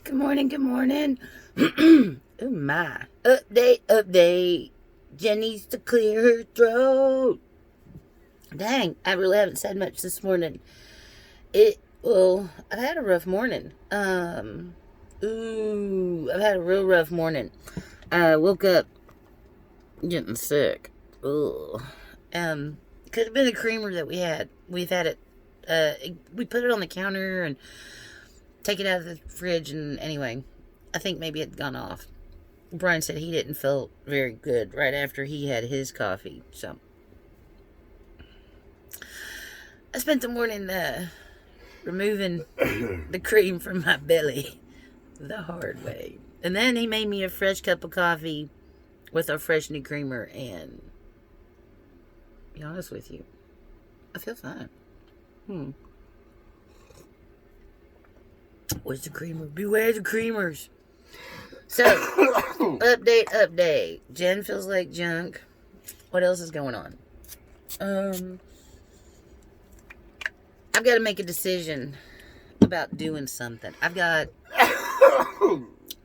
Good morning, good morning. Oh my. Update. Jen needs to clear her throat. Dang, I really haven't said much this morning. I've had a rough morning. I've had a real rough morning. I woke up getting sick. Ugh. Could have been the creamer that we had. We've had it, we put it on the counter and take it out of the fridge, and anyway, I think maybe it had gone off. Brian said he didn't feel very good right after he had his coffee, so I spent the morning removing the cream from my belly the hard way. And then he made me a fresh cup of coffee with our fresh new creamer, and to be honest with you, I feel fine. Where's the creamer? Beware the creamers. So, update. Jen feels like junk. What else is going on? I've got to make a decision about doing something. I've got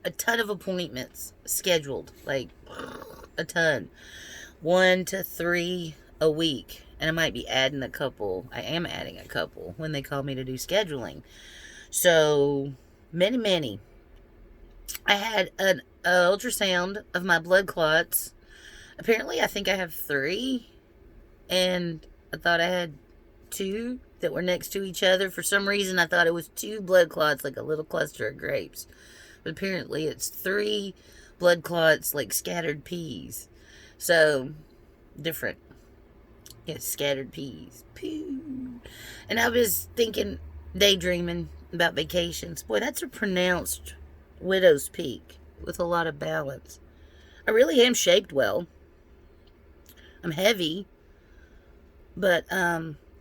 a ton of appointments scheduled. Like, a ton. 1 to 3 a week. And I might be adding a couple. I am adding a couple when they call me to do scheduling. So, many. I had an ultrasound of my blood clots. Apparently, I think I have 3. And I thought I had 2 that were next to each other. For some reason, I thought it was 2 blood clots, like a little cluster of grapes. But apparently, it's 3 blood clots, like scattered peas. So, different. Yeah, scattered peas. Pew. And I was thinking, daydreaming about vacations. Boy, that's a pronounced widow's peak with a lot of balance. I really am shaped well. I'm heavy. But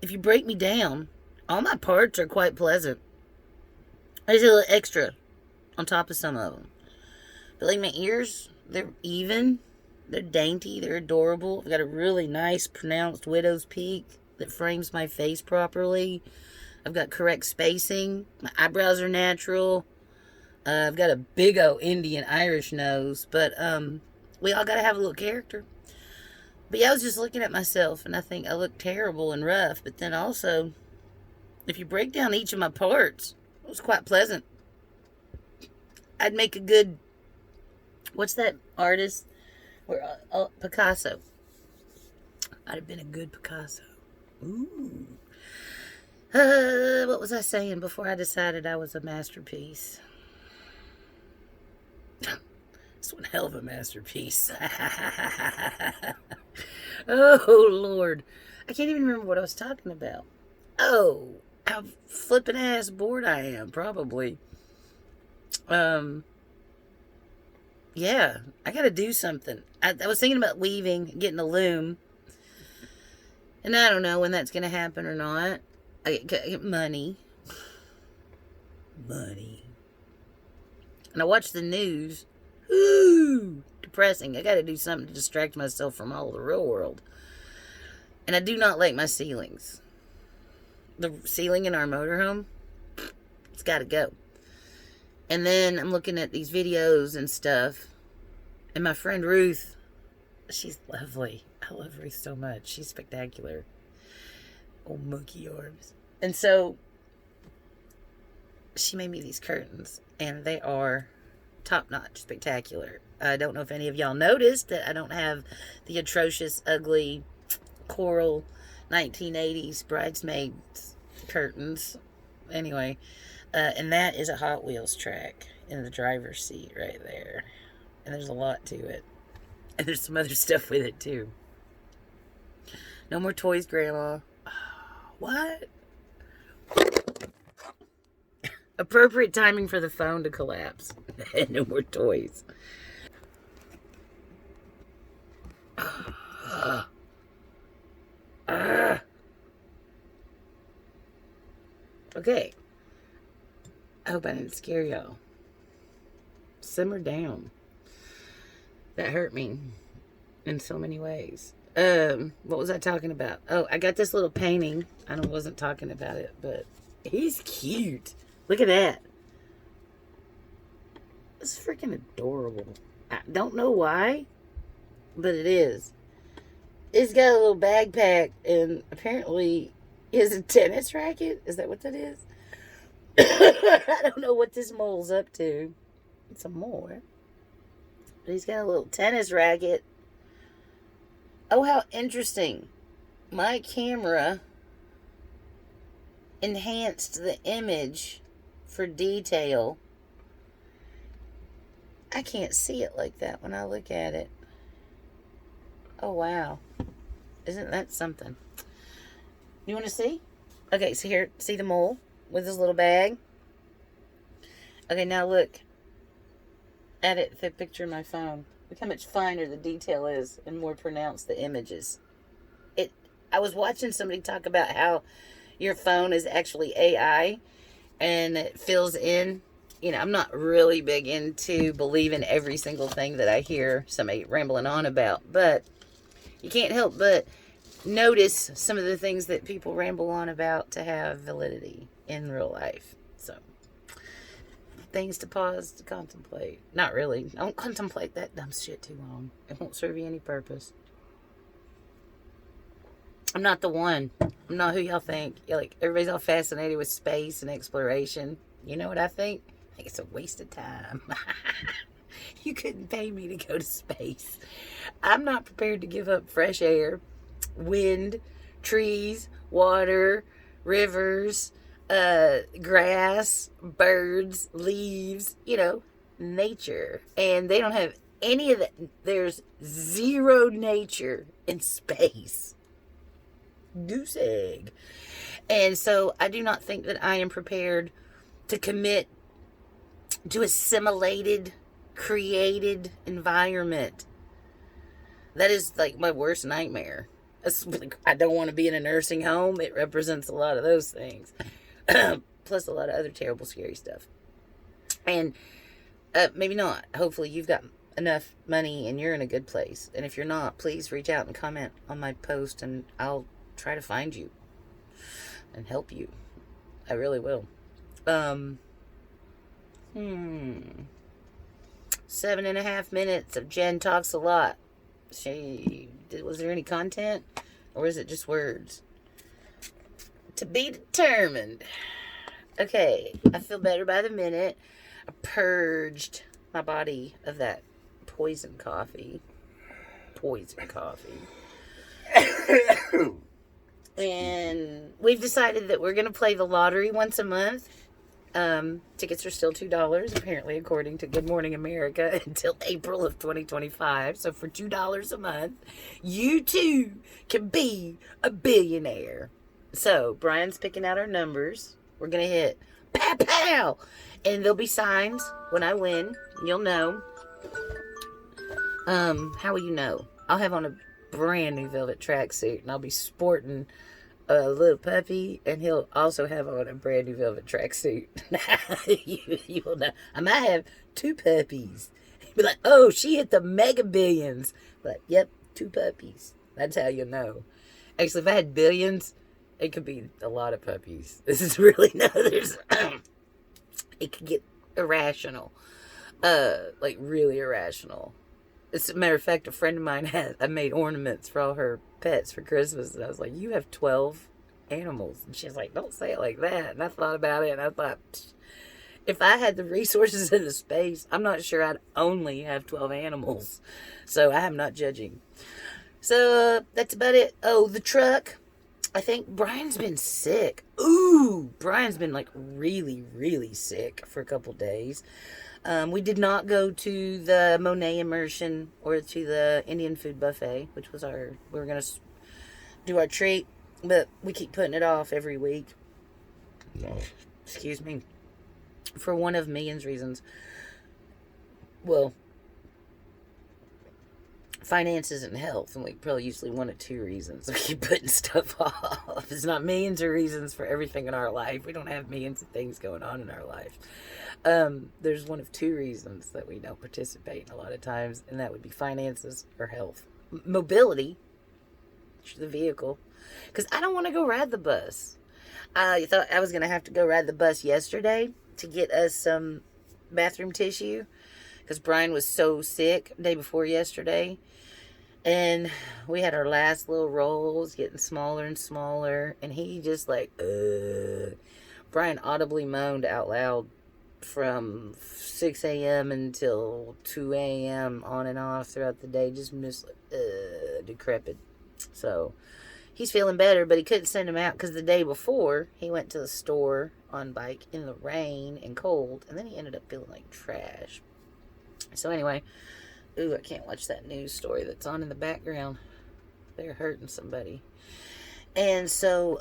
if you break me down, all my parts are quite pleasant. There's a little extra on top of some of them. But like my ears, they're even. They're dainty. They're adorable. I've got a really nice pronounced widow's peak that frames my face properly. I've got correct spacing. My eyebrows are natural. I've got a big old Indian Irish nose. But we all got to have a little character. But yeah, I was just looking at myself, and I think I look terrible and rough. But then also, if you break down each of my parts, it was quite pleasant. I'd make a good, what's that artist? Picasso. I'd have been a good Picasso. Ooh. What was I saying before I decided I was a masterpiece? It's one hell of a masterpiece. Oh, Lord. I can't even remember what I was talking about. Oh, how flippin' ass bored I am, probably. Yeah, I gotta do something. I was thinking about weaving, getting a loom. And I don't know when that's gonna happen or not. I get money. Money. And I watch the news. Ooh, depressing. I gotta do something to distract myself from all the real world. And I do not like my ceilings. The ceiling in our motorhome, it's gotta go. And then I'm looking at these videos and stuff. And my friend Ruth, she's lovely. I love Ruth so much. She's spectacular. Oh, monkey arms. And so, she made me these curtains. And they are top-notch, spectacular. I don't know if any of y'all noticed that I don't have the atrocious, ugly, coral 1980s bridesmaids curtains. Anyway, and that is a Hot Wheels track in the driver's seat right there. And there's a lot to it. And there's some other stuff with it, too. No more toys, Grandma. What? Appropriate timing for the phone to collapse. No more toys. Okay. I hope I didn't scare y'all. Simmer down. That hurt me in so many ways. What was I talking about? Oh, I got this little painting. I wasn't talking about it, but he's cute. Look at that. It's freaking adorable. I don't know why, but it is. It's got a little backpack, and apparently is a tennis racket. Is that what that is? I don't know what this mole's up to. It's a mole, right? But he's got a little tennis racket. Oh, how interesting. My camera enhanced the image for detail. I can't see it like that when I look at it. Oh, wow. Isn't that something? You want to see? Okay, so here, see the mole with his little bag? Okay, now look at it, the picture of my phone. Look how much finer the detail is and more pronounced the images. I was watching somebody talk about how your phone is actually AI and it fills in. You know, I'm not really big into believing every single thing that I hear somebody rambling on about, but you can't help but notice some of the things that people ramble on about to have validity in real life. So, things to pause to contemplate. Not really. Don't contemplate that dumb shit too long. It won't serve you any purpose. I'm not the one. I'm not who y'all think. You're like, everybody's all fascinated with space and exploration. You know what I think? I think it's a waste of time. You couldn't pay me to go to space. I'm not prepared to give up fresh air, wind, trees, water, rivers, grass, birds, leaves, nature. And they don't have any of that. There's zero nature in space. Goose egg. And so I do not think that I am prepared to commit to a simulated, created environment. That is like my worst nightmare. I don't want to be in a nursing home. It represents a lot of those things. Plus a lot of other terrible, scary stuff. And maybe not. Hopefully you've got enough money and you're in a good place. And if you're not, please reach out and comment on my post and I'll try to find you and help you. I really will. 7.5 minutes of Jen talks a lot. Was there any content or is it just words? To be determined. Okay, I feel better by the minute. I purged my body of that poison coffee. And we've decided that we're going to play the lottery once a month. Tickets are still $2, apparently, according to Good Morning America, until April of 2025. So for $2 a month, you too can be a billionaire. So Brian's picking out our numbers. We're going to hit pow pow. And there'll be signs when I win. You'll know. How will you know? I'll have on a brand new velvet tracksuit and I'll be sporting a little puppy, and he'll also have on a brand new velvet tracksuit. you will know. I might have 2 puppies. Be like, oh, she hit the mega billions. But yep, 2 puppies. That's how you know. Actually, if I had billions, it could be a lot of puppies. This is really there's it could get irrational, like really irrational. As a matter of fact, a friend of mine I made ornaments for all her pets for Christmas. And I was like, you have 12 animals. And she's like, don't say it like that. And I thought about it and I thought, if I had the resources and the space, I'm not sure I'd only have 12 animals. So I am not judging. So that's about it. Oh, the truck. I think Brian's been sick. Ooh, Brian's been like really, really sick for a couple days. We did not go to the Monet immersion or to the Indian food buffet, which was we were going to do our treat, but we keep putting it off every week. Excuse me. For one of millions reasons. Well, finances and health, and probably usually 1 of 2 reasons we keep putting stuff off. It's not millions of reasons for everything in our life. We don't have millions of things going on in our life. There's 1 of 2 reasons that we don't participate a lot of times, and that would be finances or health. Mobility, the vehicle, because I don't want to go ride the bus. I thought I was going to have to go ride the bus yesterday to get us some bathroom tissue because Brian was so sick day before yesterday. And we had our last little rolls getting smaller and smaller. And he just like, Brian audibly moaned out loud from 6 a.m. until 2 a.m. on and off throughout the day. Just decrepit. So he's feeling better, but he couldn't send him out because the day before he went to the store on bike in the rain and cold. And then he ended up feeling like trash. So anyway, I can't watch that news story that's on in the background. They're hurting somebody. And so,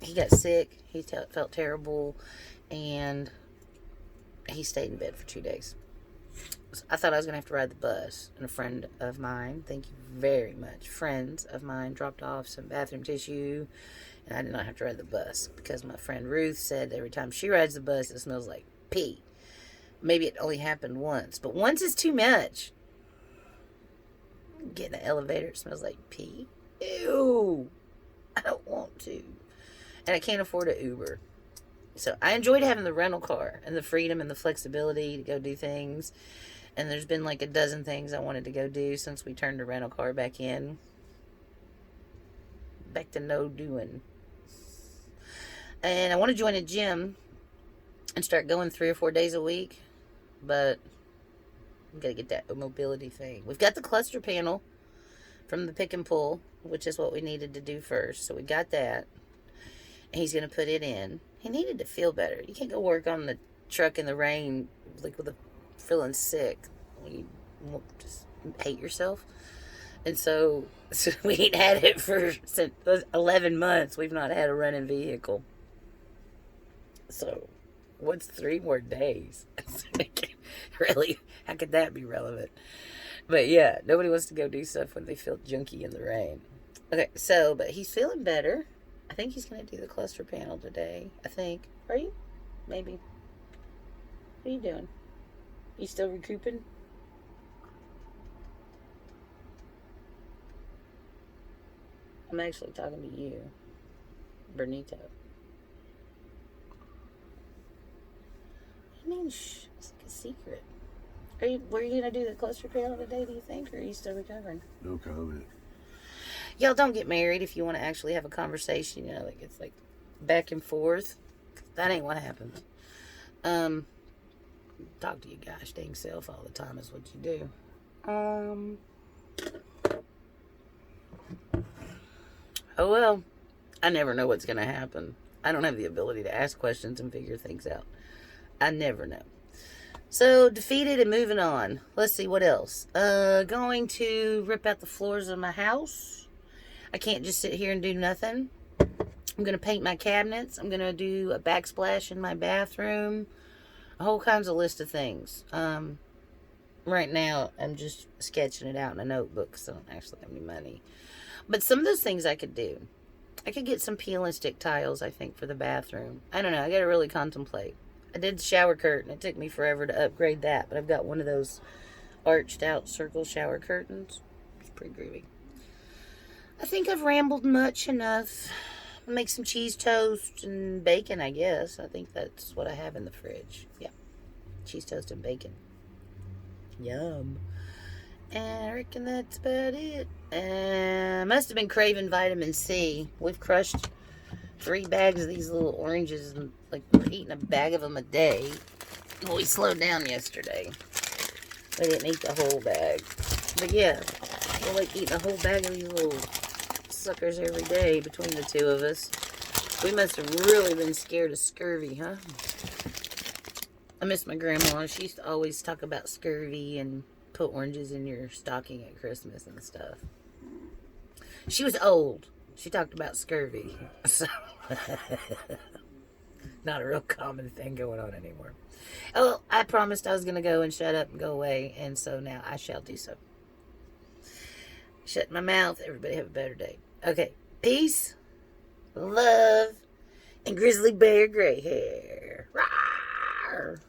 he got sick. He felt terrible. And he stayed in bed for 2 days. So I thought I was going to have to ride the bus. And a friend of mine, thank you very much, friends of mine dropped off some bathroom tissue. And I did not have to ride the bus. Because my friend Ruth said every time she rides the bus, it smells like pee. Maybe it only happened once, but once is too much. Get in the elevator, it smells like pee. Ew. I don't want to. And I can't afford an Uber. So I enjoyed having the rental car and the freedom and the flexibility to go do things. And there's been like a dozen things I wanted to go do since we turned the rental car back in. Back to no doing. And I want to join a gym and start going 3 or 4 days a week. But I'm going to get that mobility thing. We've got the cluster panel from the pick and pull, which is what we needed to do first. So we got that. And he's going to put it in. He needed to feel better. You can't go work on the truck in the rain like with a feeling sick. You just hate yourself. And so we ain't had it for 11 months. We've not had a running vehicle. So what's 3 more days? Really? How could that be relevant? But yeah, nobody wants to go do stuff when they feel junky in the rain. Okay, so, but he's feeling better. I think he's going to do the cluster panel today. I think. Are you? Maybe. What are you doing? You still recouping? I'm actually talking to you, Bernito. I mean, shh, it's like a secret. Were you gonna do the cluster panel today, do you think, or are you still recovering? No comment. Y'all don't get married if you want to actually have a conversation, you know, like it's like back and forth. That ain't what happens. Talk to your gosh dang self all the time is what you do. Oh well, I never know what's gonna happen. I don't have the ability to ask questions and figure things out. I never know. So, defeated and moving on. Let's see, what else? Going to rip out the floors of my house. I can't just sit here and do nothing. I'm going to paint my cabinets. I'm going to do a backsplash in my bathroom. A whole kinds of list of things. Right now, I'm just sketching it out in a notebook, so I don't actually have any money. But some of those things I could do. I could get some peel and stick tiles, I think, for the bathroom. I don't know. I got to really contemplate. I did the shower curtain. It took me forever to upgrade that, but I've got one of those arched out circle shower curtains. It's pretty groovy. I think I've rambled much enough. I'll make some cheese toast and bacon, I guess. I think that's what I have in the fridge. Yeah. Cheese toast and bacon. Yum. And I reckon that's about it. I must have been craving vitamin C. We've crushed 3 bags of these little oranges, and like we're eating a bag of them a day. Well, we slowed down yesterday. We didn't eat the whole bag. But yeah, we're like eating a whole bag of these little suckers every day between the 2 of us. We must have really been scared of scurvy, huh? I miss my grandma. She used to always talk about scurvy and put oranges in your stocking at Christmas and stuff. She was old. She talked about scurvy. So, not a real common thing going on anymore. Oh, I promised I was going to go and shut up and go away, and so now I shall do so. Shut my mouth. Everybody have a better day. Okay. Peace, love, and grizzly bear gray hair. Rawr.